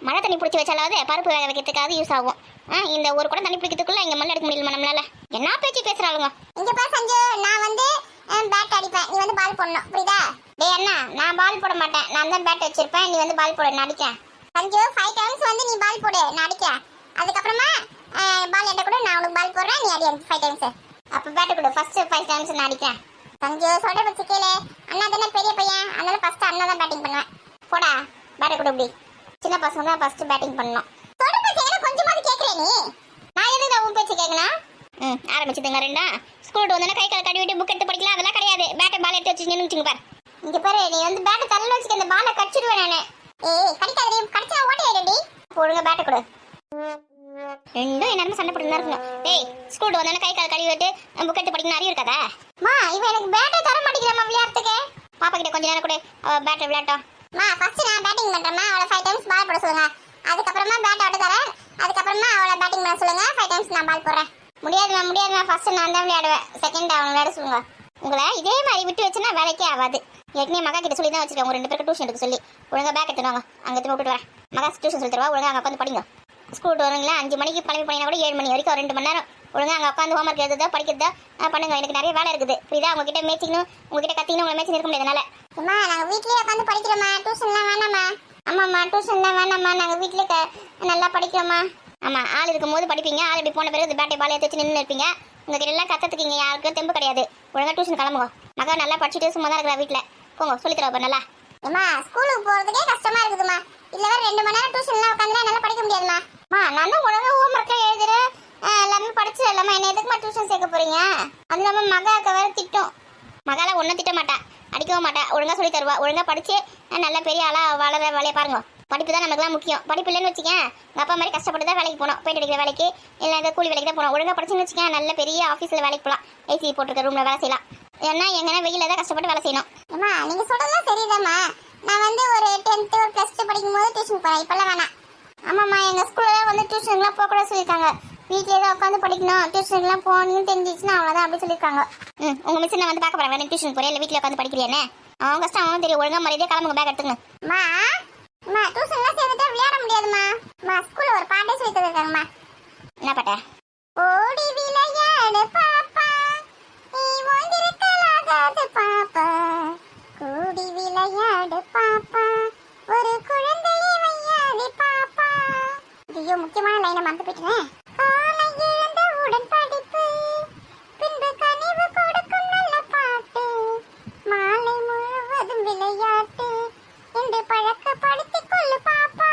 மழை தண்ணி பிடிச்சி வச்சாலாவது பருப்பு வேக வைக்கிறதுக்காவது யூஸ் ஆகும். இந்த ஒரு குடம் தண்ணி பிடிக்கிறதுக்குள்ள இங்க மண்ணு எடுக்க முடியல நம்மளால. என்ன பேச்சு பேசுறாளுங்க. இங்க பாரு சஞ்சு, நான் வந்து பேட் அடிப்பேன், நீ வந்து பால் போடணும், புரியுதா? டேய் அண்ணா, நான் பால் போட மாட்டேன். நான் தான் பேட் வச்சிருப்பேன், நீ வந்து பால் போட. நான் அடிக்கேன். சஞ்சு 5 டைம்ஸ் வந்து நீ பால் போடு, நான் அடிக்கிறேன். அதுக்கப்புறமா பால் எட்ட கூட நான் உனக்கு பால் போடுறேன், நீ அடி 5 டைம்ஸ். அப்ப பேட் கொடு. ஃபர்ஸ்ட் 5 டைம்ஸ் நான் அடிக்கிறேன். சஞ்சு சொல்ற பத்தி கேளு, அண்ணா தானே பெரிய பையன், அதனால ஃபர்ஸ்ட் அண்ணா தான் பேட்டிங் பண்ணுவேன். போடா பேட் கொடு. இப்படி சின்ன பசங்க தான் ஃபர்ஸ்ட் பேட்டிங் பண்ணணும். சொல்ற பத்தி என்ன கொஞ்சமாவது கேக்குறே நீ? நான் எதுக்கு உன் பேச்சு கேட்கணும்? ஆரம்பிச்சுதுங்க ரெண்டா. ஸ்கூல் வந்தோன்னா கை கால் கழுவிட்டு புக் எடுத்து படிக்கலாம், அதெல்லாம் கிடையாது. பேட்டை பால் எடுத்து வச்சு நின்னுச்சுங்க பாரு. இங்க பாரு, நீ வந்து பேட்டை தள்ள வச்சுக்க, இந்த பாலை கடிச்சிடுவேன் நானு. ஏய் கடிக்காதடி, கடிச்சா ஓட்டையடி. ஒழுங்கா பேட்டை கொடு. ரெண்டும் என்ன சண்டை போட்டு இருக்குங்க. டேய் ஸ்கூல் வந்தோன்னா கை கால் கழுவிட்டு புக் எடுத்து படிக்கணும் அறிவு இருக்காதா? மா இவன் எனக்கு பேட்டை தர மாட்டேங்கிறாமா விளையாடுறதுக்கு. பாப்பா கிட்ட கொஞ்ச நேரம் கூட பேட்டை விளையாட்டோம். மா ஃபர்ஸ்ட் நான் பேட்டிங் பண்றேம்மா, அவளை 5 டைம்ஸ் பால் போட சொல்லுங்க. அதுக்கப்புறமா பேட் ஆட தரேன். அதுக்கப்புறமா அவளை பேட்டிங் பண்ண சொல்லுங்க. 5 டைம்ஸ் நான் பால் போடுறேன். முடியாதுமா. ஃபர்ஸ்ட் நான் தான் விளையாடுவேன், செகண்ட் அவனை விளையாட சொல்லுங்க. உங்களை இதே மாதிரி விட்டு வச்சுன்னா வேலைக்கே ஆகாது. ஏற்கனவே மகா கிட்ட சொல்லி தான் வச்சிருக்கேன், உங்க 2 பேருக்கு டியூஷன் எடுக்க சொல்லி. ஒழுங்கா பேக் எடுத்துவாங்க, அங்கே திரும்ப விட்டுட்டு வரேன். மகா டியூஷன் சொல்லி தருவா, ஒழுங்கா அங்கே உட்காந்து படிங்க. ஸ்கூல் வருங்களா 5 மணிக்கு கிளம்பி போனீங்கன்னா கூட 7 மணி வரைக்கும் 2 மணி நேரம் ஒழுங்கா அங்கே உட்காந்து ஹோம்ஒர்க் எழுதுதா படிக்கிறதா பண்ணுங்க. எனக்கு நிறைய வேலை இருக்குது, புரியுதா? உங்ககிட்ட மேய்ச்சிக்கணும், உங்ககிட்ட கத்திக்கணும், உங்களை மேய்ச்சி இருக்க முடியாதனால. அம்மா நாங்கள் வீட்லயே உட்காந்து படிக்கிறோம்மா, டியூஷன்லாம் வேணாம்மா. ஆமாம்மா, டியூஷன்லாம் வேணாம்மா, நாங்கள் வீட்டிலே நல்லா படிக்கிறோம்மா. ஆமாம், ஆள் இருக்கும்போது படிப்பீங்க, ஆள் இப்படி போன பிறகு பேட்டை பால் எடுத்து வச்சு நின்று இருப்பீங்க. உங்ககிட்ட எல்லாம் கற்றுறதுக்கு இங்கே யாருக்கும் தெம்பு கிடையாது. ஒழுங்கா டியூஷன் கிளம்புங்க. மகா நல்லா படிச்சுட்டு சும்மா தான் இருக்கிற வீட்டில். போங்க, சொல்லி தரவா நல்லா. அம்மா ஸ்கூலுக்கு போகிறதுக்கே கஷ்டமா இருக்குதுமா, இல்லை வேறு 2 மணி நேரம் டியூஷன்லாம் உட்காந்துலாம் என்னால் படிக்க முடியாதுமா. நான் தான் ஒழுங்கா ஹோம்ஒர்க்லாம் எழுதுறேன், எல்லாமே படிச்சு எல்லாமே. என்ன எதுக்குமா டியூஷன் சேர்க்க போறீங்க? அது இல்லாமல் மகாவுக்கு வேறு திட்டம். மகாலாம் ஒன்றும் திட்ட மாட்டா, அடிக்கவும் மாட்டா, ஒழுங்கா சொல்லி தருவா. ஒழுங்கா படிச்சு நல்ல பெரிய ஆளாக வளர வேலையை பாருங்க. படிப்பு தான் நமக்குலாம் முக்கியம். படிப்பு இல்லைன்னு வச்சுக்கேன், உங்கள் அப்பா மாதிரி கஷ்டப்பட்டு தான் வேலைக்கு போகணும், போயிட்டு அடிக்கிற வேலைக்கு இல்லை இந்த கூலி வேலைக்கு தான் போகணும். ஒழுங்கா படிச்சுன்னு வச்சுக்கேன், நல்ல பெரிய ஆஃபீஸில் வேலைக்கு போகலாம், ஏசி போட்டிருக்க ரூமில் வேலை செய்யலாம். ஏன்னா எங்கன்னா வெயில தான் கஷ்டப்பட்டு வேலை செய்யணும். அம்மா நீங்கள் சொல்கிறதுலாம் சரிதாம்மா. நான் வந்து ஒரு 10th ஒரு +2 படிக்கும் போது டியூஷன் போகிறேன், இப்போல்லாம் வேணாம். ஆமாம்மா, எங்கள் ஸ்கூலில் வந்து டியூஷனுக்குலாம் போகக்கூடாது சொல்லியிருக்காங்க. வீட்டிலே தான் உட்காந்து படிக்கணும், டியூஷனுக்குலாம் போகணும்னு தெரிஞ்சிச்சுன்னா அவ்வளோதான் அப்படி சொல்லியிருக்காங்க. உங்கள் மிஸ் நான் வந்து பார்க்க போகிறேன், வேணும் டியூஷன் போகிறேன் இல்லை வீட்டில் உட்காந்து படிக்கிறேன்னு. அவங்க கஷ்டம் அவனும் தெரியும். ஒழுங்கா மரியாதையாக கிளம்புங்க, பேக் எடுத்துங்க. அம்மா டியூஷன்லாம் சேர்ந்துட்டா விளையாட முடியாதும்மா. அம்மா ஸ்கூலில் ஒரு பாட்டே சொல்லி தந்துருக்காங்கம்மா. என்ன பாட்டா? ஓடி விளையாடு பாப்பா, நீ ஓய்ந்திருக்கலாகாது பாப்பா, கூடி விளையாடு பாப்பா, ஒரு குழந்தையை வையாதே பாப்பா. ஐயோ முக்கியமான லைனை மறந்து போயிட்டேன். காலை எழுந்தவுடன் படிப்பு, பின்பு கனிவு கொடுக்கும் நல்ல பாட்டு, மாலை முழுவதும் விளையாட்டு என்று பழக்கப்படுத்திக் கொள்ளு பாப்பா.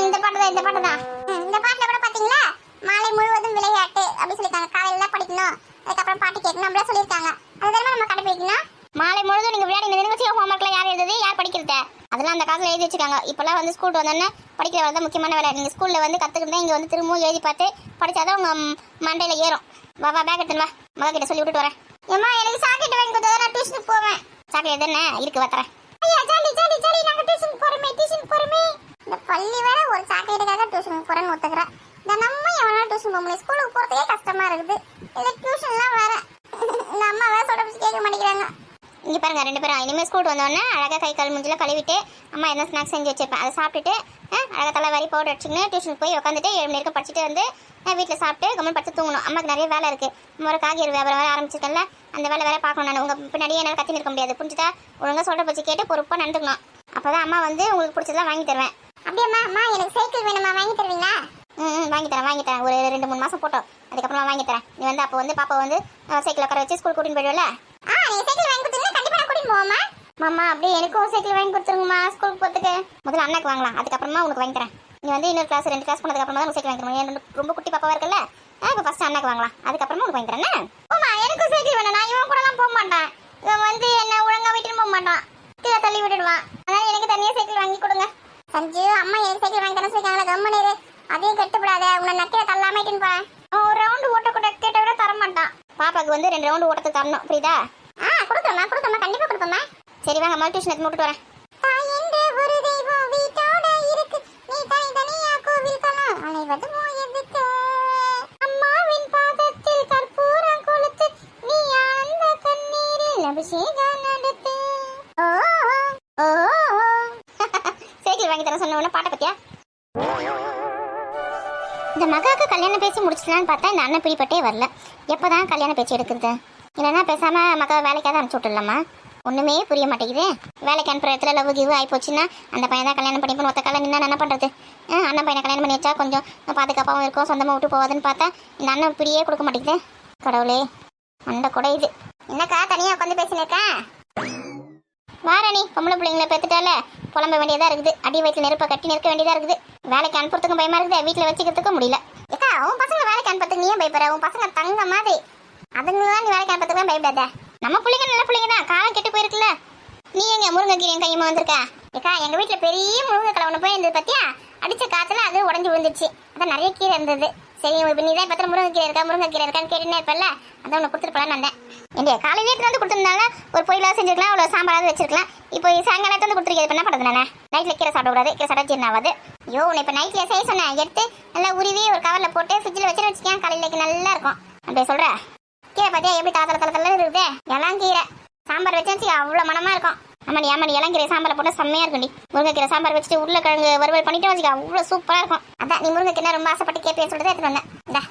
இந்த பாட்டு தான், இந்த பாட்டு தான். இந்த பாட்டுல கூட பாத்தீங்களா, மாலை முழுவதும் விளையாட்டு அப்படி சொல்லிருக்காங்க. காலையில படிக்கணும், அதுக்கப்புறம் பாட்டு கேட்கணும் அப்படியே சொல்லியிருக்காங்க. அதுதான் நம்ம கடைபிடிக்கணும். மாலை முழுதும் நீங்கள் விளையாடி நினைச்சு ஹோம்ஒர்க்லாம் யார் எழுதுது, யார் படிக்கிறது? அதெல்லாம் அந்த காலத்தில் எழுதி வச்சுக்காங்க. இப்போல்லாம் வந்து ஸ்கூல் வந்தோன்னே படிக்கிற வேலை தான் முக்கியமான வேலை. நீங்கள் ஸ்கூலில் வந்து கற்றுக்கிட்டு இங்கே வந்து திரும்பவும் எழுதி பார்த்து படித்தாதான் உங்கள் மண்டையில் ஏறும். வா பேக் எடுத்துன்னு வா, மகா கிட்ட சொல்லி விட்டுட்டு வரேன். ஏம்மா எனக்கு சாக்கெட் வாங்கி கொடுத்தா நான் டியூஷனுக்கு போவேன். சாக்கெட் தானே இருக்கு, வரேன். ஐயா ஜாலி ஜாலி ஜாலி, நாங்க டியூஷனுக்கு போறோமே. இந்த பள்ளி வேற ஒரு சாக்கெட்டுக்காக டியூஷனுக்கு போறேன்னு ஒத்துக்கிறேன். இந்த நம்ம எவனா டியூஷன் போக முடியும்? ஸ்கூலுக்கு போறதுக்கே கஷ்டமா இருக்குது, இல்லை டியூஷன்லாம் வேற. இந்த அம்மா வேற சொல்ற கேட்க மாட்டேங்கிறாங்க. இங்கே பாருங்க, 2 பேரும் இனிமேல் ஸ்கூல் வந்தோடனே அழகாக கை கால் மூஞ்சிலாம் கழுவிட்டு அம்மா என்ன ஸ்நாக்ஸ் செஞ்சு வச்சிருப்பேன், அதை சாப்பிட்டுட்டு அழகாக தலை வரி பவுடர் அடிச்சுன்னு டியூஷனுக்கு போய் உட்காந்துட்டு 7 மணி நேரம் படிச்சுட்டு வந்து வீட்டில் சாப்பிட்டு கம்மன் படிச்சு தூங்கணும். அம்மாக்கு நிறைய வேலை இருக்குது. ஒரு காய்கறி வியாபாரம் வேறு ஆரம்பிச்சிருக்கேன்ல, அந்த வேலை பார்க்கணும். நான் உங்கள் பின்னாடியே என்னால் கத்தி நிற்க முடியாது, புரிஞ்சுதா? ஒழுங்காக சொல்கிற பற்றி கேட்டு பொறுப்பாக நடந்துக்கணும். அப்போ தான் அம்மா வந்து உங்களுக்கு பிடிச்சதெல்லாம் வாங்கி தருவேன். அப்படியேம்மா, அம்மா எனக்கு சைக்கிள் வேணுமா, வாங்கி தருவீங்களா? வாங்கி தரேன். ஒரு 2-3 மாதம் போட்டோம், அதுக்கப்புறமா வாங்கி தரேன். நீ வந்து அப்போ வந்து பாப்பா வந்து சைக்கிள் உட்கார வச்சு ஸ்கூல் கூட்டின்னு போயிடுவல. நீ சைக்கிள் வாங்கி கொடுத்தீங்கன்னா கண்டிப்பாக நான் கூட்டின்னு போவோம்மா. மாமா அப்படியே எனக்கும் சைக்கிள் வாங்கி கொடுத்துருங்கம்மா, ஸ்கூலுக்கு போகிறதுக்கு. முதல்ல அண்ணாக்கு வாங்கலாம், அதுக்கப்புறமா உனக்கு வாங்கி தரேன். நீ வந்து இன்னொரு கிளாஸ் 2 கிளாஸ் போனதுக்கப்புறமா தான் சைக்கிள் வாங்கி தரேன். ரொம்ப குட்டி பாப்பாவாக இருக்குல்ல, இப்போ ஃபஸ்ட்டு அண்ணாக்கு வாங்கலாம், அதுக்கப்புறமா உனக்கு வாங்கி தரேன். ஆமா எனக்கும் சைக்கிள் வேணும். நான் இவன் கூடலாம் போக மாட்டேன். இவன் வந்து என்ன ஒழுங்கா வீட்டுன்னு போக மாட்டான், கீழே தள்ளி விட்டுடுவான். அதனால எனக்கு தனியாக சைக்கிள் வாங்கி கொடுங்க. சஞ்சு அம்மா எனக்கு சைக்கிள் வாங்கி தரேன்னு சொல்லிருக்காங்களா, கம்மனு அதையும் கட்டுப்படாத. உன்னை நக்கையை தள்ளாமட்டின்னு போறேன். அவன் ஒரு ரவுண்டு ஓட்ட கூட கேட்ட விட தர மாட்டான். பாப்பாவுக்கு வந்து 2 ரவுண்டு ஓட்டத்துக்கு தரணும், புரியுதா? கொடுத்தோம்மா கண்டிப்பா கொடுத்தோம்மா. சரி வாங்க, மறு டியூஷன் எடுத்து விட்டுட்டு வரேன். தாய் என்று ஒரு தெய்வம் வீட்டோட இருக்கு, நீ தனியா கோவில் தலம் அலைவது எதுக்கு? அம்மாவின் பாதத்தில் கற்பூரம் கொளுத்து, நீ ஆனந்த கண்ணீரில் அபிஷேகம் நடத்து. சைக்கிள் வாங்கி தர சொன்ன பாட்டை பத்தியா? இந்த மகாவுக்கு கல்யாணம் பேசி முடிச்சிடலான்னு பார்த்தா இந்த அண்ணன் பிடிப்பட்டே வரல. எப்போதான் கல்யாண பேச்சு எடுக்கிறது? இல்லைன்னா பேசாம மகா வேலைக்காக அனுப்பிச்சு விட்டுடலாமா? ஒன்றுமே புரிய மாட்டேங்குது. வேலைக்கு அனுப்புற இடத்துல லவ் கிவ் ஆகிப்போச்சுன்னா அந்த பையன் தான் கல்யாணம் பண்ணிப்போம். ஒத்த காலம் நின்னா என்ன பண்ணுறது? அண்ணன் பையனை கல்யாணம் பண்ணி வச்சா கொஞ்சம் பாதுகாப்பாகவும் இருக்கும், சொந்தமாக விட்டு போவாதுன்னு பார்த்தா இந்த அண்ணன் பிடியே கொடுக்க மாட்டேங்குது. கடவுளே, அந்த கூட இது என்னக்கா தனியா உட்காந்து பேசினிருக்கேன்? வாரணி பொம்பளை பிள்ளைங்களை பெற்றுட்டால புலம்ப வேண்டியதாக இருக்குது. அடி வயிற்றுல நெருப்பை கட்டி நிற்க வேண்டியதாக இருக்குது. வேலைக்கு அனுப்புறதுக்கும் பயமா இருக்குது, வீட்டில் வச்சுக்கிறதுக்கும் முடியல. ஏக்கா உன் பசங்க வேலைக்கு அனுப்புறதுக்கு நீயே பயப்படுற? உன் பசங்க தங்க மாதிரி, அதுங்களாம் நீ வேலைக்கு அனுப்புறதுக்கு பயப்படாத. நம்ம பிள்ளைங்க நல்ல பிள்ளைங்க தான், காலம் கெட்டு போயிருக்குல்ல. நீ எங்க முருங்கைக்கீரையும் கையுமா வந்திருக்கா? ஏக்கா எங்க வீட்டுல பெரிய முருங்கைக்கிழமை ஒன்று போய் இருந்தது பத்தியா? அடிச்ச காத்துல அது உடஞ்சி விழுந்துருச்சு. அதான் நிறைய கீரை இருந்தது. சரி இப்போ நீ தான் பத்திரம் முருங்கைக்கீரை இருக்கான்னு கேட்டுனே இருப்பல, அதான் உனக்கு கொடுத்துருப்பலான்னு வந்தேன். ஏண்டியா காலையிலே எடுத்து வந்து கொடுத்துருந்தால ஒரு பொரியலாக செஞ்சுருக்கலாம், அவ்வளோ சாம்பாராவது வச்சிருக்கலாம். இப்போ சாயங்காலம் வந்து கொடுத்துருக்கேன். என்ன பண்ணுறது? நானே நைட்டில் கீரை சாப்பிடக்கூடாது, கீரை சாப்பிட்டா ஜீரணம் ஆகாது. ஐயோ உன்னை இப்போ நைட்ல செய்ய சொன்னேன். எடுத்து நல்லா உருவி ஒரு கவரில் போட்டு ஃப்ரிட்ஜில் வச்சுக்கேன். காலையிலேக்கு நல்லா இருக்கும். அப்படியே சொல்கிற கீரை பார்த்தியா எப்படி தலை இருக்குது? எல்லாம் கீரை சாம்பார் வச்சு அவ்வளோ மனமா இருக்கும். ஆமாடி இளங்கீரை சாம்பார் போட்டால் செம்மையாக இருக்கும்டி. முருங்கைக்கீரை சாம்பார் வச்சுட்டு உருளைக்கிழங்கு வறுவல் பண்ணிட்டு வச்சுக்க, அவ்வளோ சூப்பராக இருக்கும். அதான் நீ முருங்கைக்கீரை ரொம்ப ஆசைப்பட்டு கேட்பேன்னு சொல்லிட்டு எடுத்துட்டு வந்தேன். இந்தா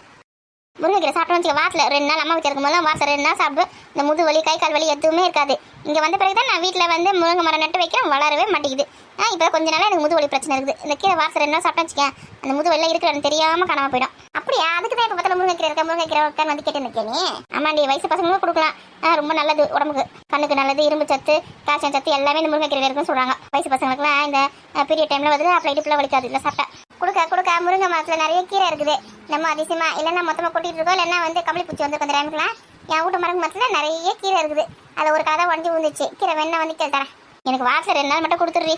முருங்கைக்கீரை சாப்பிட்டு வச்சுக்க, வாரத்தில் 2 நாள் அம்மா வீட்டில் இருக்கும்போது வாரத்தில் 2 நாள் சாப்பிடும். இந்த முது வலி கை கால் வலி எதுவுமே இருக்காது. இங்கே வந்த பிறகு தான் நான் வீட்டில் வந்து முருங்கை மரம் நட்டு வைக்கிறேன், வளரவே மாட்டேங்குது. இப்போ கொஞ்ச நாள் எனக்கு முது வலி பிரச்சனை இருக்குது. இந்த கீரை வாரத்தில் 2 நாள் சாப்பிட்டா வச்சுக்கேன், அந்த முது வலிலாம் இருக்கிறன்னு தெரியாமல் காணாமல் போயிடும். அப்படியா? அதுக்கு தான் இப்போ பத்தில முருங்கைக்கீரை இருக்கான்னு வந்து கேட்டு நிற்கே நீ. ஆமாண்டி, வயசு பசங்களும் கொடுக்கலாம். ரொம்ப நல்லது உடம்புக்கு, கண்ணுக்கு நல்லது, இரும்பு சத்து, காய்ச்சல் சத்து எல்லாமே இந்த முருங்கைக்கீரை இருக்குன்னு சொல்கிறாங்க. வயசு பசங்களுக்குலாம் இந்த பீரியட் டைமில் வந்து அப்போ இடுப்புல வலிக்காது இல்லை சாப்பிட்டா. கொடுக்க முருங்கை மரத்தில் நிறைய கீரை இருக்குது. நம்ம அதிசயமா இல்லைன்னா மொத்தமாக கொட்டிட்டு இருக்கோம், இல்லைன்னா வந்து கம்பளி பூச்சி வந்து கொஞ்சம் டைமுக்குலாம் என் வீட்டு மரங்க மரத்தில் நிறைய கீரை இருக்குது. அதில் ஒரு கதை உடஞ்சி விழுந்துச்சு. கீரை வேணா வந்து கேட்டுறேன். எனக்கு வாரத்தில் 2 நாள் மட்டும் கொடுத்துட்றி.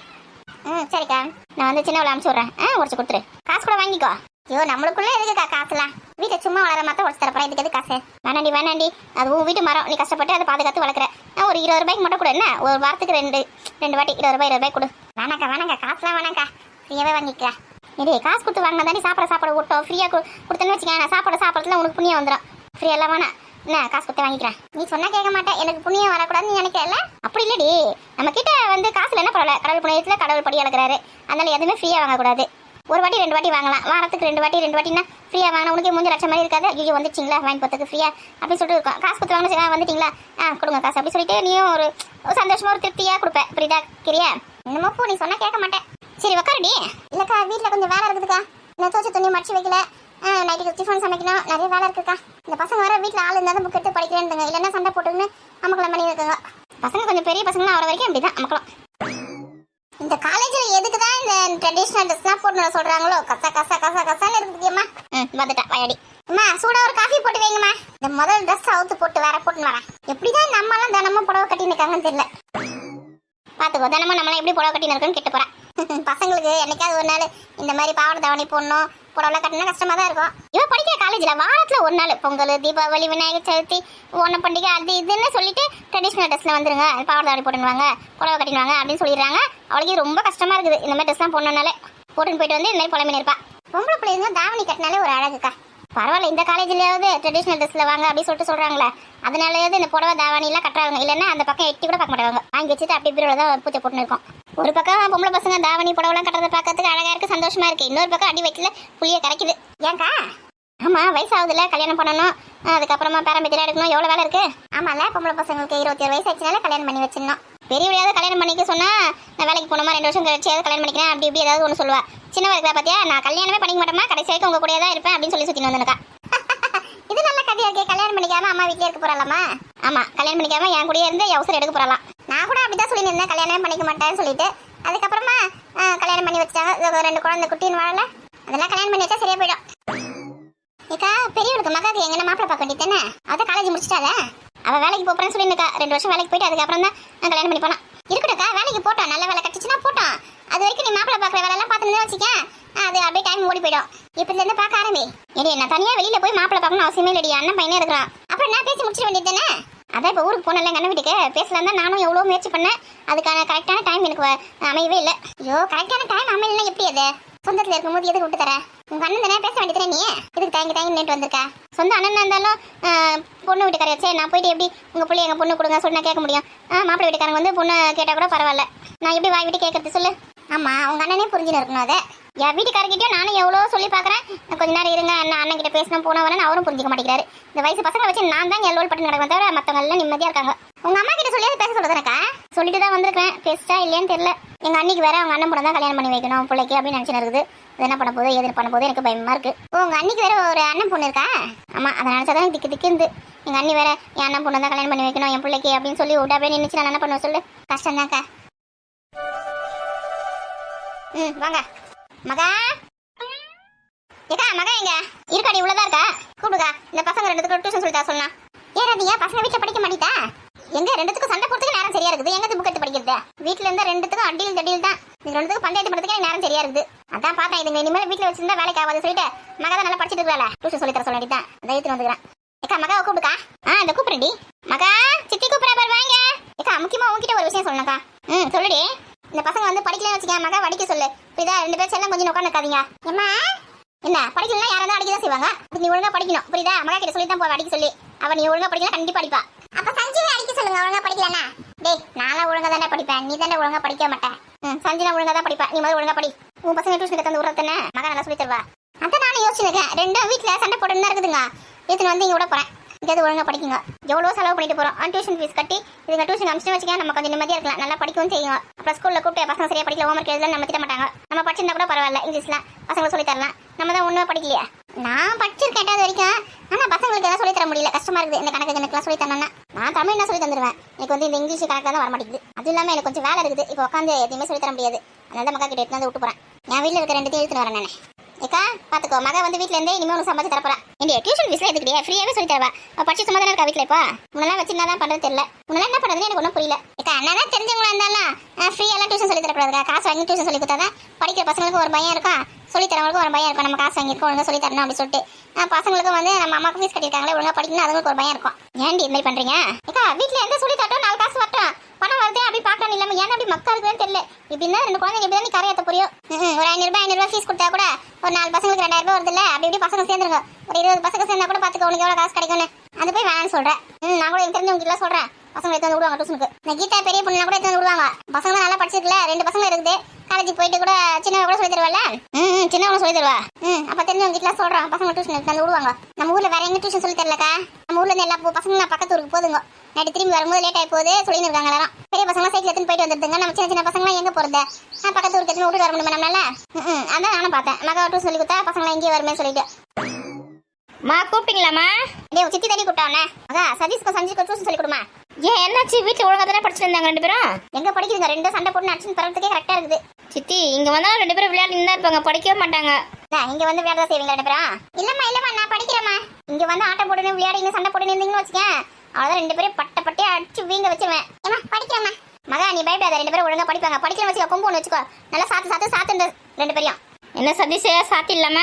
சரிக்கா, நான் வந்து சின்னவளை அனுப்பிச்சி விட்றேன். உடச்சு கொடுத்துரு, காசு கூட வாங்கிக்கோ. ஐயோ நம்மளுக்குள்ளே எதுக்குக்கா காசுலாம்? வீட்டை சும்மா வளர மாத்த உடச்சு தரப்பா, இதுக்கு எது காசு? வேணாண்டி, அது உன் வீட்டு மரம், நீ கஷ்டப்பட்டு அதை பாதுகாத்து வளர்க்குற. ஒரு 20 ரூபாய்க்கு மட்டும் கொடு. என்ன ஒரு வாரத்துக்கு 2 வாட்டி 20 ரூபாய் கொடு. வேணாக்கா காசுலாம் வேணாக்கா, ஃப்ரீயாகவே வாங்கிக்கிறேன். இதே காசு கொடுத்து வாங்கினா தானே சாப்பாடு விட்டோம். ஃப்ரீயாக கொடுத்தேன்னு வச்சுக்கேன், நான் சாப்பாடுல உனக்கு புண்ணியம் வந்துடும். ஃப்ரீயெல்லாம் வேணாம், என்ன காசு கொடுத்து வாங்கிக்கிறேன். நீ சொன்னா கேட்க மாட்டேன், எனக்கு புண்ணியம் வரக்கூடாதுன்னு நினைக்கிறல. அப்படி இல்லடி, நம்ம கிட்ட வந்து காசுல என்ன பரவாயில்ல, கடவுள் புண்ணியத்தில் கடவுள் படி அளக்குறாரு. அதனால எதுவுமே ஃப்ரீயாக வாங்கக்கூடாது. ஒரு வாட்டி 2 வாட்டி வாங்கலாம். வாரத்துக்கு 2 வாட்டினா ஃப்ரீயாக வாங்கினா உனக்கு 3 லட்சம் மாதிரி இருக்காது. ஐயோ வந்துச்சிங்களா வாங்கி போகிறதுக்கு ஃப்ரீயாக அப்படின்னு சொல்லிட்டு இருக்கோம். காசு கொடுத்து வாங்கினா வந்துட்டீங்களா, கொடுங்க காசு அப்படி சொல்லிட்டு நீயும் ஒரு சந்தோஷமா ஒரு திருப்தியாக கொடுப்பேன். புரியுதா கிரியா? என்னமோ போ, நீ சொன்னா கேட்க மாட்டேன். சரி உக்காரடி. இல்லைக்கா வீட்டில் கொஞ்சம் வேலை இருக்குதுக்கா. இன்னும் தோச்சு துணி மடிச்சு வைக்கல. நைட்டுக்கு டிஃபன் சமைக்கணும், நிறைய வேலை இருக்குக்கா. இந்த பசங்க வர வீட்டில் ஆள் இருந்தால் தான் புக் எடுத்து படிக்கிறேன்னுங்க, இல்லைன்னா சண்டை போட்டுன்னு அமக்கலம் பண்ணி இருக்குங்க. பசங்க கொஞ்சம் பெரிய பசங்களாம் ஆகிற வரைக்கும் அப்படி தான் அமக்கலாம். இந்த காலேஜில் எதுக்கு தான் இந்த ட்ரெடிஷ்னல் ட்ரெஸ்லாம் போட்டு சொல்கிறாங்களோ, கசான்னு இருக்குதுமா. வந்துட்டா வயடி. அம்மா சூடாக ஒரு காஃபி போட்டு வைங்கம்மா. இந்த முதல் ட்ரெஸ் அவுத்து போட்டு வேற போட்டுன்னு வரேன். எப்படி தான் நம்மளாம் தினமும் புடவை கட்டி நிற்காங்கன்னு தெரியல. பார்த்துக்கோ, தினமும் நம்மளாம் எப்படி புடவை கட்டி நிற்கணும்னு கேட்டு போகிறேன். பசங்களுக்கு என்னைக்காவது ஒரு நாள் இந்த மாதிரி பாவாடை தாவணி போடணும், புடவை கட்டினா கஷ்டமாக தான் இருக்கும். இவன் படிக்கிற காலேஜில் வாரத்தில் 1 நாள் பொங்கல், தீபாவளி, விநாயகர் சதுர்த்தி, ஓணம் பண்டிகை அது இதுன்னு சொல்லிட்டு ட்ரெடிஷ்னல் ட்ரெஸ்ஸில் வந்துருங்க, பாவாடை தாவணி போட்டுனுவாங்க, புடவை கட்டினுவாங்க அப்படின்னு சொல்லிடுறாங்க. அவளுக்கு ரொம்ப கஷ்டமாக இருக்குது. இந்த மாதிரி ட்ரெஸ்லாம் போடணுன்னாலே போட்டுன்னு போயிட்டு வந்து இந்த மாதிரி புலம்பின்னு இருப்பா. பொம்பளை பிள்ளைங்க தாவணி கட்டினாலே ஒரு அழகுக்கா. பரவாயில்ல, இந்த காலேஜ்லயாவது ட்ரெடிஷ்னல் ட்ரெஸ்ஸில் வாங்க அப்படின்னு சொல்லிட்டு சொல்கிறாங்களே, அதனாலயாவது இந்த புடவை தாவணிலாம் கட்டுறாங்க. இல்லைன்னா அந்த பக்கம் எட்டி கூட பார்க்க மாட்டாங்க, வாங்கி வச்சுட்டு அப்படி இப்படி தான் பூச்சை போட்டுன்னு இருக்கும். ஒரு பக்கம் பொம்பளை பசங்க தாவணி புடவைலாம் கட்டுறதை பார்க்கறதுக்கு அழகாக இருக்குது, சந்தோஷமா இருக்குது. இன்னொரு பக்கம் அடி வயிற்றுல புளியை கரைக்குது. ஏன்க்கா? ஆமாம், வயசாகுதுல, கல்யாணம் பண்ணணும், அதுக்கப்புறமா பேரம்பேத்திலாம் எடுக்கணும், எவ்வளோ வேலை இருக்குது. ஆமாம்ல, பொம்பளை பசங்களுக்கு 27 வயசு ஆச்சுனால கல்யாணம் பண்ணி வச்சிடணும். பெரியவளையாவது கல்யாணம் பண்ணிக்க சொன்னால் நான் வேலைக்கு போனோமா 2 வருஷம் கழிச்சியாவது கல்யாணம் பண்ணிக்கிறேன் அப்படி இப்படி ஏதாவது ஒன்று சொல்லுவா. சின்ன வயசுல பார்த்தியா, நான் கல்யாணமே பண்ணிக்க மாட்டேமா, கடைசி வரைக்கும் உங்கள் கூட தான் இருப்பேன் அப்படின்னு சொல்லி சுற்றின்னு வந்துருக்கா. இது நல்ல கதையா இருக்கே. கல்யாணம் பண்ணிக்காம அம்மா வீட்டிலே இருக்க போறாளாமா? ஆமாம், கல்யாணம் பண்ணிக்காம என் கூடயே இருந்து அவசரம் எடுக்க போகலாம். நான் கூட அப்படிதான் சொல்லியிருந்தேன், கல்யாணமே பண்ணிக்க மாட்டேன்னு சொல்லிட்டு. அதுக்கப்புறமா கல்யாணம் பண்ணி வச்சாங்க. 2 குழந்தை குட்டின்னு வாழல. அதெல்லாம் கல்யாணம் பண்ணி வச்சா சரியா போயிடும். ஏக்கா பெரியவளுக்கு மகாக்கு எங்கன்னா மாப்பிள்ளை பார்க்க வேண்டியதானே? அதான் காலேஜ் முடிச்சிட்டால. அவள் வேலைக்கு போகிறேன்னு சொல்லியிருக்கா. 2 வருஷம் வேலைக்கு போயிட்டு அதுக்கப்புறம் தான் நான் கல்யாணம் பண்ணி போனேன். இருக்கட்டும்க்கா, வேலைக்கு போட்டோம், நல்ல வேலை கட்டிச்சுன்னா போட்டோம். அது வரைக்கும் நீ மாப்பிள்ளை பார்க்குற வேலையெல்லாம் பார்த்துன்னு வச்சுக்க, அது அப்படியே டைம் ஓடி போயிடும். இப்படிலேருந்து பார்க்க ஆரம்பி. ஏடி, நான் தனியாக வெளியில் போய் மாப்பிள்ளை பார்க்கணும் அவசியமே இல்லடி, அண்ணன் பையனே இருக்கிறான். அப்புறம் நான் பேசி முடிச்சிட வேண்டியது தானே? அதான் இப்போ ஊருக்கு போனல எங்கள் அண்ணன் வீட்டுக்கு பேசலாம் தான் நானும் எவ்வளோ முயற்சி பண்ணேன். அதுக்கான கரெக்டான டைம் எனக்கு அமையவே இல்லை. ஐயோ, கரெக்டான டைம் அமையலன்னா எப்படி? அது சொந்தத்தில் இருக்கும்போது எதுக்கு விட்டு தர? உங்கள் அண்ணன் தானே பேச வேண்டியது. நீ இதுக்கு தயங்கி நின்று வந்திருக்கா? சொந்த அண்ணன் இருந்தாலும் பொண்ணு வீட்டுக்காரர் சரி, நான் போயிட்டு எப்படி உங்கள் பிள்ளை எங்கள் பொண்ணு கொடுங்க சொல்லி நான் கேட்க முடியும்? மாப்பிள்ளை வீட்டுக்காரங்க வந்து பொண்ணு கேட்டால் கூட பரவாயில்ல, நான் எப்படி வாய் விட்டு கேட்கறது சொல்லு? ஆமா உங்க அண்ணனே புரிஞ்சுன்னு இருக்கணும் அதை. என் வீட்டுக்காரர்கிட்டயும் நானும் எவ்வளோ சொல்லி பார்க்குறேன், கொஞ்ச நேரம் இருங்க அண்ணன் கிட்ட பேசணும் போன வரேன்னு அவரும் புரிஞ்சுக்க மாட்டேங்கிறாரு. இந்த வயசு பசங்களை வச்சு நான் தான் எல்லோல் பட்டு நடக்கும் தவிர மற்றவங்க எல்லாம் நிம்மதியா இருக்காங்க. உங்க அம்மா கிட்ட சொல்லியாவது பேச சொல்லுதானக்கா? சொல்லிட்டு தான் வந்திருக்கேன், பேசிட்டா இல்லையான்னு தெரியல. எங்க அன்னைக்கு வேற அவங்க அண்ணன் கூட தான் கல்யாணம் பண்ணி வைக்கணும் பிள்ளைக்கு அப்படின்னு நினைச்சுன்னு இருக்குது. அது என்ன பண்ண போதோ எது பண்ண போதோ எனக்கு பயமா இருக்கு. உங்க அன்னைக்கு வேற ஒரு அண்ணன் பொண்ணு இருக்கா? ஆமா, அதை நினைச்சாதான் திக்கு திக்குந்து. எங்க அண்ணி வேற என் அண்ணன் பொண்ணு தான் கல்யாணம் பண்ணி வைக்கணும் என் பிள்ளைக்கு அப்படின்னு சொல்லி விட்டு அப்படியே நினைச்சு நான் என்ன பண்ணுவேன் சொல்லு? கஷ்டம் தான்க்கா. வாங்க மகா. ஏக்கா மகா எங்க இருக்காடி? இவ்வளவுதான் இருக்கா? கூப்பிடுக்கா. இந்த பசங்க ரெண்டுத்துக்கும் டியூஷன் சொல்லிட்டா சொல்லலாம். ஏன் ரதியா பசங்க வீட்டுல படிக்க மாட்டேதா? எங்க ரெண்டுத்துக்கும் சண்டை போறதுக்கு நேரம் சரியா இருக்குது. எங்க புக் எடுத்து படிக்கிறது? வீட்டுல இருந்தா ரெண்டுத்துக்கும் அடியில் தடியில் தான். இது ரெண்டுத்துக்கும் பஞ்சாயத்து பண்றதுக்கு நேரம் சரியா இருக்குது. அதான் பார்த்தேன் இதுங்க இனிமேல் வீட்டுல வச்சிருந்தா வேலைக்கு ஆகாது சொல்லிட்டு மகா தான் நல்லா படிச்சுட்டு இருக்கல டியூஷன் சொல்லி தர சொல்ல வேண்டியதான். அதை எடுத்து வந்துக்கிறேன். ஏக்கா மகாவை கூப்பிடுக்கா. இந்த கூப்பிடுறேன் மகா. சித்தி கூப்பிடா பாரு வாங்க. ஏக்கா முக்கியமா உங்ககிட்ட ஒரு விஷயம் சொல்லணும்க்கா. சொல்லுடி. இந்த பசங்க வந்து படிக்கலன்னு வச்சுக்க மகா படிக்க சொல்லு. புரியுதா? ரெண்டு பேரும் செல்லம் கொஞ்சம் உட்காந்து இருக்காதீங்க. ஏமா என்ன படிக்கலாம் யாராவது அடிக்கதான் செய்வாங்க. நீ ஒழுங்கா படிக்கணும் புரியுதா? மகா கிட்ட சொல்லி தான் போவ அடிக்க சொல்லி. அவ நீ ஒழுங்கா படிக்கலாம் கண்டிப்பா படிப்பா. அப்ப சஞ்சீவை அடிக்க சொல்லுங்க ஒழுங்கா படிக்கலன்னா. டேய் நானும் ஒழுங்கா தானே படிப்பேன், நீ தானே ஒழுங்கா படிக்க மாட்டேன். சஞ்சீனா ஒழுங்கா தான் படிப்பா, நீ முதல்ல ஒழுங்கா படி. உன் பசங்க டியூஷனுக்கு தந்து விடுறதுன்னு மகா நல்லா சொல்லி தருவா. அதான் நானும் யோசிச்சிருக்கேன். ரெண்டும் வீட்டுல சண்டை போட்டுன்னு தான் இருக்குதுங்க. எடுத்துன்னு வந்து இங்க விட போறேன். இங்கே ஒழுங்கா படிக்குங்க. எவ்வளோ செலவு பண்ணிட்டு போறோம். டியூஷன் ஃபீஸ் கட்டி இதுங்க டியூஷன் அமிச்சு வச்சுக்க நம்ம கொஞ்சம் நிம்மதியா இருக்கலாம், நல்லா படிக்கவும் செய்யுங்க. அப்புறம் ஸ்கூல்ல கூப்பிட்டு பசங்க சரியா படிக்கல ஹோம்ஒர்க் எழுதலாம் நம்ம திட்ட மாட்டாங்க. நம்ம படிச்சிருந்தா கூட பரவாயில்ல, இங்கிலீஷ்ல பசங்களை சொல்லி தரலாம். நம்ம தான் ஒன்றும் படிக்கலையா? நான் படிச்சிருக்கேன் எட்டாவது வரைக்கும். ஆனா பசங்களுக்கு எல்லாம் சொல்லி தர முடியல, கஷ்டமா இருக்குது. இந்த கணக்கு எனக்குலாம் சொல்லி தரணும்னா நான் தமிழ் என்ன சொல்லி தந்துருவேன். எனக்கு வந்து இந்த இங்கிலீஷ் கணக்கு தான் வர மாட்டேங்குது. அது இல்லாம எனக்கு கொஞ்சம் வேலை இருக்குது. இப்போ உட்காந்து எதுவுமே சொல்லி தர முடியாது. அதனால மக்கா கிட்ட எடுத்து வந்து விட்டு போறேன். என் வீட்டில் இருக்க ரெண்டுத்தையும் எடுத்துட்டு வரேன் நானே. ஏக்கா பாத்துக்கோ மகா வந்து வீட்டுல இருந்தே இனிமே உனக்கு சம்பாதிச்சு தரப்போறா. இந்த டியூஷன் ஃபீஸ்ல எதுக்கிட்டே ஃப்ரீயாவே சொல்லி தரவா. படிச்சு சும்மா தானே இருக்கா வீட்டுல? இப்போ முன்னெல்லாம் வச்சு என்ன பண்றது தெரியல. முன்னெல்லாம் என்ன பண்றதுன்னு எனக்கு ஒன்றும் புரியல. ஏக்கா என்னதான் தெரிஞ்சவங்களா இருந்தாலும் ஃப்ரீயெல்லாம் டியூஷன் சொல்லி தரக்கூடாதுக்கா. காசு வாங்கி டியூஷன் சொல்லி கொடுத்தாதான் படிக்கிற பசங்களுக்கு ஒரு பயம் இருக்கும், சொல்லி தரவங்களுக்கும் ஒரு பயம் இருக்கும். நம்ம காசு வாங்கியிருக்கோம் ஒழுங்கா சொல்லி தரணும் அப்படின்னு சொல்லிட்டு பசங்களுக்கும் வந்து நம்ம அம்மாவுக்கு ஃபீஸ் கட்டியிருக்காங்களே ஒழுங்கா படிக்கணும் அதுங்களுக்கு ஒரு பயம் இருக்கும். ஏன்டி இந்த மாதிரி பண்றீங்க? ஏக்கா வீட்டுல எந்த சொல்லி தரட்டும் 4 காசு வரட்டும் பணம் வருது அப்படி பார்க்கணும் இல்லாம ஏன் அப்படி மக்கா இருக்குன்னு தெரியல. இப்படின்னா 2 குழந்தைங்க இப்படி நீ கரையாத்த புரியும். ஒரு 500 ரூபாய் ஃபீஸ் கொடுத்தா கூட ஒரு 4 பசங்களுக்கு 2000 ரூபாய் வருது இல்ல? அப்படி இப்படி பசங்க சேர்ந்துருங்க. ஒரு 20 பசங்க சேர்ந்தா கூட பாத்துக்க உனக்கு எவ்வளவு காசு கிடைக்கும்னு. அது போய் வேணான்னு சொல்றேன். நான் கூட எனக்கு தெரிஞ்சவங்க கிட்ட சொல்றேன் பசங்களை எடுத்து வந்து விடுவாங்க டியூஷனுக்கு. இந்த கீதா பெரிய பொண்ணு கூட எடுத்து வந்து விடுவாங்க. பசங்க நல்லா படிச்சிருக்கல 2 பசங்க இருக்குது. காலேஜ் போயிட்டு கூட சின்னவங்க கூட சொல்லி தருவாள். சின்னவங்க சொல்லி தருவா. அப்ப தெரிஞ்சவங்க கிட்ட சொல்றோம் பசங்க டியூஷன் எடுத்து வந்து விடுவாங்க. நம்ம ஊர்ல வேற எங்க டியூஷன் சொல்லி தரலக்கா. நம்ம ஊர்ல இருந்து எல்லா பசங்க பக்கத்து ஊருக்கு போதுங்க. நைட்டு திரும்பி வரும்போது லேட் ஆகி போகுது சொல்லின்னு இருக்காங்க எல்லாரும். பெரிய பசங்க சைக்கிள் எடுத்துன்னு போயிட்டு வந்துருதுங்க. நம்ம சின்ன சின்ன பசங்க எங்க போறது? பக்கத்து ஊருக்கு எடுத்துன்னு விட்டு வர முடியுமா நம்மளால? அதான் நானும் பார்த்தேன். மகா டியூஷன் சொல்லி கொடுத்தா பசங்க எங்கேயே வருமே சொல்லிட்டு. மா கூப்பிட்டீங்களாம்மா? டேய் சித்தி தண்ணி கூப்பிட்டானே. மகா சதீஷ்க்கு சஞ்சீவ்க்கு டியூஷன் சொல்லி கொடுமா. ஏன் என்னாச்சு? வீட்டுல ஒழுங்கா தானே படிச்சுட்டு இருந்தாங்க 2 பேரும். எங்க படிக்குதுங்க? 2 சண்டை போட்டு அடிச்சுன்னு பரவத்துக்கே கரெக்டா இருக்குது. சித்தி இங்க வந்தாலும் 2 பேரும் விளையாடிட்டு தான் இருப்பாங்க, படிக்கவே மாட்டாங்க. இங்க வந்து விளையாட செய்வீங்க 2 பேரும்? இல்லம்மா நான் படிக்கிறேம்மா. இங்க வந்து ஆட்டம் போட்டு விளையாடி சண்டை போட்டு இருந்தீங்கன்னு வச்சுக்கேன் அவ்வளவுதான் 2 பேரும் பட்டே அடிச்சு வீங்க வச்சிருவேன். ஏமா படிக்கிறேம்மா. மகா நீ பயப்படாத, 2 பேரும் ஒழுங்கா படிப்பாங்க. படிக்கிறேன் வச்சுக்கோ, கொம்பு ஒன்று வச்சுக்கோ, நல்லா சாத்து 2 பேரையும். என்ன சதீஷ் சாத்தி இல்லாம?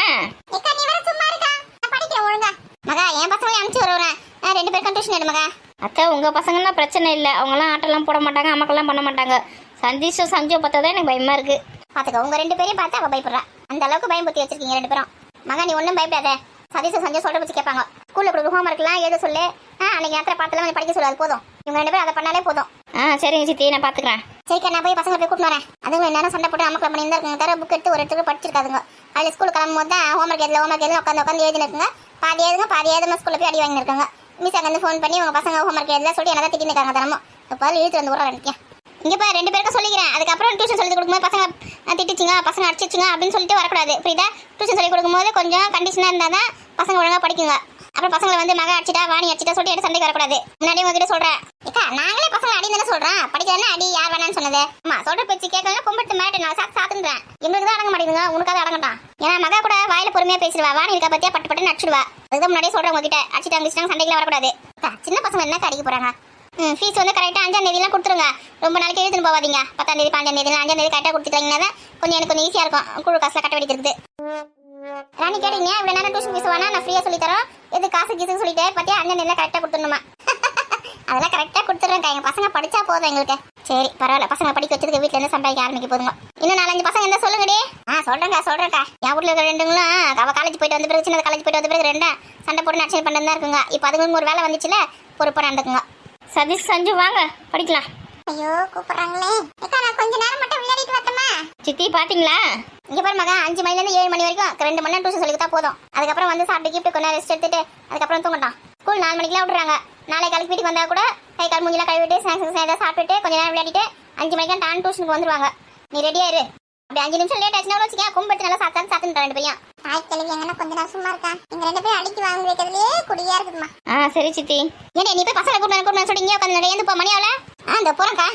ஏக்கா நீ வேற சும்மா இருக்கா? நான் படிக்கிறேன் ஒழுங்கா. மகா என் பசங்களையும் அனுப்பிச்சு வருவேன். 2 பேருக்கும் டியூஷன் எடு மகா. அத்தை உங்க பசங்கன்னா பிரச்சனை இல்லை, அவங்களாம் ஆட்டெல்லாம் போட மாட்டாங்க, அம்மாக்கெல்லாம் பண்ண மாட்டாங்க. சந்தீஷும் சஞ்சு பார்த்தா எனக்கு பயமா இருக்கு. பாத்துக்கோ உங்க 2 பேரையும் பார்த்து அவ பயப்படுறா. அந்த அளவுக்கு பயம் புத்தி வச்சிருக்கீங்க 2 பேரும். மகா நீ ஒன்றும் பயப்படாத. சதீஷ் சஞ்சய் சொல்ற வச்சு கேட்பாங்க. ஸ்கூல்ல கொடுக்குற ஹோம்ஒர்க்லாம் எழுத சொல்லு. அன்னைக்கு யாத்திரை பார்த்தெல்லாம் படிக்க சொல்லு, அது போதும். இவங்க 2 பேரும் அதை பண்ணாலே போதும். சரிங்க சித்தி நான் பாத்துக்கிறேன். சரிக்கா நான் போய் பசங்களை போய் கூட்டிட்டு வரேன். அதுவும் என்னென்ன சண்டை போட்டு அம்மா கிளம்பி இருந்தா இருக்குங்க. தர புக் எடுத்து ஒரு இடத்துக்கு படிச்சிருக்காதுங்க. அதில் ஸ்கூல் கிளம்பும் போது தான் ஹோம்ஒர்க் எழுத உட்காந்து எழுதி இருக்குங்க. பாதி எழுதுங்க ஸ்கூல்ல போய் அடி வாங்கி இருக்காங்க. மிஸ் அங்கே ஃபோன் பண்ணி உங்க பசங்க ஹோம்ஒர்க் எழுதல சொல்லி என்ன திட்டின்னு இருக்காங்க தரமும். இப்போ இழுத்து வந்து விடுறேன் நினைக்கிறேன். இங்கே இப்போ 2 பேருக்கும் சொல்லிக்கிறேன். அதுக்கப்புறம் டியூஷன் சொல்லி கொடுக்கும்போது பசங்க திட்டுச்சுங்க பசங்க அடிச்சிச்சுங்க அப்படின்னு சொல்லிட்டு வரக்கூடாது புரியுதா? டியூஷன் சொல்லி கொடுக்கும்போது கொஞ்சம் கண்டிஷனாக இருந்தால் தான் பசங்க ஒழுங்காக படிக்குங்க. அப்புறம் பசங்களை வந்து மகா அடிச்சிட்டா வாணி அடிச்சிட்டா சொல்லிட்டு எடுத்து சண்டைக்கு வரக்கூடாது. முன்னாடி உங்ககிட்ட சொல்றேன். ஏக்கா நாங்களே பசங்க அடி தானே சொல்றேன், படிக்கிறதுனா அடி யார் வேணான்னு சொன்னது? அம்மா சொல்ற பேச்சு கேட்கலாம் பொம்பட்டு மேட்டு நான் சாத்துன்றேன். எங்களுக்கு தான் அடங்க மாட்டேங்குதுங்க, உனக்காக அடங்கட்டான். ஏன்னா மகா கூட வாயில பொறுமையா பேசிடுவா, வாணி இருக்கா பத்தியா பட்டு அடிச்சிடுவா. அதுதான் முன்னாடியே சொல்றேன் உங்ககிட்ட அடிச்சிட்டாங்க சண்டைக்குலாம் வரக்கூடாது. சின்ன பசங்க என்ன அடிக்க போறாங்க? ஃபீஸ் வந்து கரெக்டாக 5ஆம் தேதியெல்லாம் கொடுத்துருங்க. ரொம்ப நாளைக்கு எழுதுன்னு போவாதீங்க. 10ஆம் தேதி 15ஆம் தேதி 5ஆம் தேதி கரெக்டாக கொடுத்துட்டீங்கன்னா தான் கொஞ்சம் எனக்கு கொஞ்சம் ஈஸியாக இருக்கும். குழு காசுல கட்ட வேண்டியது. ராணி கேட்டீங்க இவ்வளோ நேரம் டியூஷன் ஃபீஸ் வேணா நான் ஃப்ரீயாக சொல்லி தரோம். எது காசு கீசுன்னு சொல்லிட்டு பார்த்தியா 5ஆம் தேதி கரெக்டாக கொடுத்துடணுமா? அதெல்லாம் கரெக்டாக கொடுத்துட்றேன். எங்கள் பசங்க படிச்சா போதும் எங்களுக்கு. சரி பரவாயில்ல, பசங்க படிக்க வச்சதுக்கு வீட்டில் இருந்து சம்பாதிக்க ஆரம்பிக்க போதுங்க. இன்னும் 4-5 பசங்க என்ன சொல்லுங்கடி. சொல்றேன்க்கா. என் வீட்டில் இருக்கிற 2ங்களும் அவ காலேஜ் போயிட்டு வந்த பிறகு சின்ன காலேஜ் போயிட்டு வந்த பிறகு 2 சண்டை போட்டு நடிச்சு பண்ணிட்டு தான் இருக்குங்க. இப்போ அதுங்களுக்கு ஒரு வேலை வந்துச்சுல பொறுப்பாக நடந்துக்குங்க. சதீஷ் சஞ்சு வாங்க படிக்கலாம். ஐயோ கூப்பிடுறாங்களே. அக்கா நான் கொஞ்ச நேரம் மட்டும் விளையாடிட்டு வரட்டுமா? சித்தி பார்த்தீங்களா? இங்க பாரு மகா, 5 மணிலேருந்து 7 மணி வரைக்கும் 2 மணி நேரம் டியூஷன் சொல்லிக்கிட்டா போதும். அதுக்கப்புறம் வந்து சாப்பிட்டு கீப்பிட்டு கொஞ்ச நேரம் ரெஸ்ட் எடுத்துட்டு அதுக்கப்புறம் தூங்கட்டான். ஸ்கூல் 4 மணிக்கெல்லாம் விட்டுறாங்க. நாளை காலைக்கு வீட்டுக்கு வந்தா கூட கை கால் மூஞ்சிலாம் கழுவிட்டு ஸ்நாக்ஸ் ஏதாவது சாப்பிட்டுட்டு கொஞ்ச நேரம் விளையாடிட்டு 5 மணிக்கு டான் டியூஷனுக்கு வந்துருவாங்க. நீ ரெடியா இரு. அப்படி 5 நிமிஷம் லேட் ஆச்சுன்னா வச்சுக்கேன், கும்பிட்டு நல்லா சாப்பிட்டு 2 பையன். தாய் கிழவி எங்கன்னா கொஞ்ச நேரம் சும்மா இருக்கா? இங்க 2 பேரும் அடிக்கி வாங்கி வைக்கிறதுலயே குடியா இருக்குதுமா. சரி சித்தி. ஏன்டா நீ போய் பசங்களை கூப்பிட்டு சொல்லிட்டு இங்கே உட்காந்து ஏந்து போ மணி ஆகல. இந்த போறேன்க்கா.